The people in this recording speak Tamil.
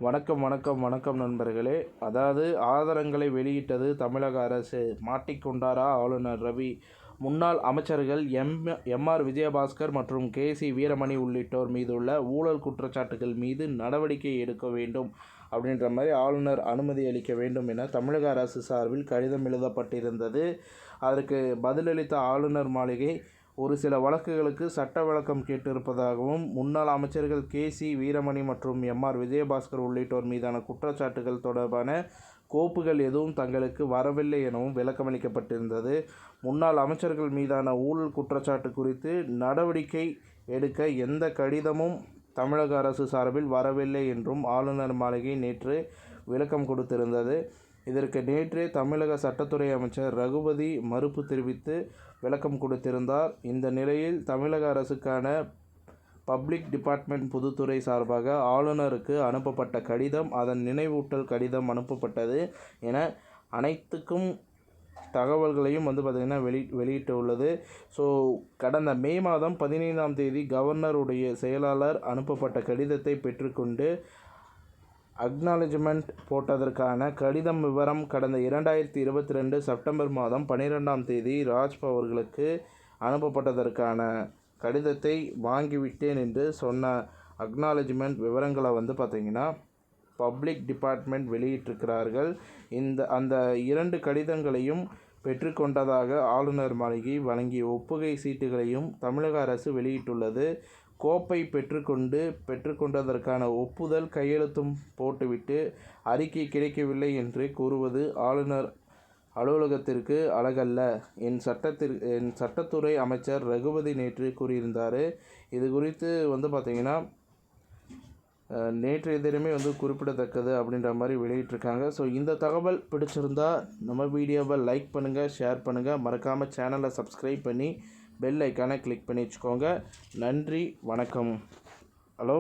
வணக்கம் வணக்கம் வணக்கம் நண்பர்களே. அதாவது ஆதாரங்களை வெளியிட்டது தமிழக அரசு. மாட்டிக்கொண்டாரா ஆளுநர் ரவி? முன்னாள் அமைச்சர்கள் எம்ஆர் விஜயபாஸ்கர் மற்றும் கேசி வீரமணி உள்ளிட்டோர் மீதுள்ள ஊழல் குற்றச்சாட்டுகள் மீது நடவடிக்கை எடுக்க வேண்டும் அப்படின்ற மாதிரி ஆளுநர் அனுமதி அளிக்க வேண்டும் என தமிழக அரசு சார்பில் கடிதம் எழுதப்பட்டிருந்தது. அதற்கு பதிலளித்த ஆளுநர் மாளிகை ஒரு சில வழக்குகளுக்கு சட்ட விளக்கம் கேட்டிருப்பதாகவும், முன்னாள் அமைச்சர்கள் கேசி வீரமணி மற்றும் எம்ஆர் விஜயபாஸ்கர் உள்ளிட்டோர் மீதான குற்றச்சாட்டுகள் தொடர்பான கோப்புகள் எதுவும் தங்களுக்கு வரவில்லை எனவும் விளக்கமளிக்கப்பட்டிருந்தது. முன்னாள் அமைச்சர்கள் மீதான ஊழல் குற்றச்சாட்டு குறித்து நடவடிக்கை எடுக்க எந்த கடிதமும் தமிழக அரசு சார்பில் வரவில்லை என்றும் ஆளுநர் மாளிகை நேற்று விளக்கம் கொடுத்திருந்தது. இதற்கு நேற்றே தமிழக சட்டத்துறை அமைச்சர் ரகுபதி மறுப்பு தெரிவித்து விளக்கம் கொடுத்திருந்தார். இந்த நிலையில் தமிழக அரசுக்கான பப்ளிக் டிபார்ட்மெண்ட் பொதுத்துறை சார்பாக ஆளுநருக்கு அனுப்பப்பட்ட கடிதம், அதன் நினைவூட்டல் கடிதம் அனுப்பப்பட்டது என அனைத்துக்கும் தகவல்களையும் பார்த்திங்கன்னா வெளியிட்டுள்ளது. ஸோ கடந்த மே மாதம் 15ஆம் தேதி கவர்னருடைய செயலாளர் அனுப்பப்பட்ட கடிதத்தை பெற்றுக்கொண்டு அக்னாலஜ்மெண்ட் போட்டதற்கான கடிதம் விவரம் கடந்த 2022 செப்டம்பர் மாதம் 12ஆம் தேதி ராஜ்பவ் அவர்களுக்கு அனுப்பப்பட்டதற்கான கடிதத்தை வாங்கிவிட்டேன் என்று சொன்ன அக்னாலஜ்மெண்ட் விவரங்களை பார்த்திங்கன்னா பப்ளிக் டிபார்ட்மெண்ட் வெளியிட்டிருக்கிறார்கள். அந்த 2 கடிதங்களையும் பெற்றுக்கொண்டதாக ஆளுநர் மாளிகை வழங்கிய ஒப்புகை சீட்டுகளையும் தமிழக அரசு வெளியிட்டுள்ளது. கோப்பை பெற்றுக்கொண்டதற்கான ஒப்புதல் கையெழுத்தும் போட்டுவிட்டு அறிக்கை கிடைக்கவில்லை என்று கூறுவது ஆளுநர் அலுவலகத்திற்கு அழகல்ல. என் சட்டத்துறை அமைச்சர் ரகுபதி நேற்று கூறியிருந்தார். இது குறித்து பார்த்திங்கன்னா நேற்றைய தினமே குறிப்பிடத்தக்கது அப்படின்ற மாதிரி வெளியிட்டிருக்காங்க. ஸோ இந்த தகவல் பிடிச்சிருந்தா நம்ம வீடியோவை லைக் பண்ணுங்கள், ஷேர் பண்ணுங்கள், மறக்காமல் சேனலை சப்ஸ்கிரைப் பண்ணி பெல் ஐக்கானை கிளிக் பண்ணி வச்சுக்கோங்க. நன்றி, வணக்கம். ஹலோ.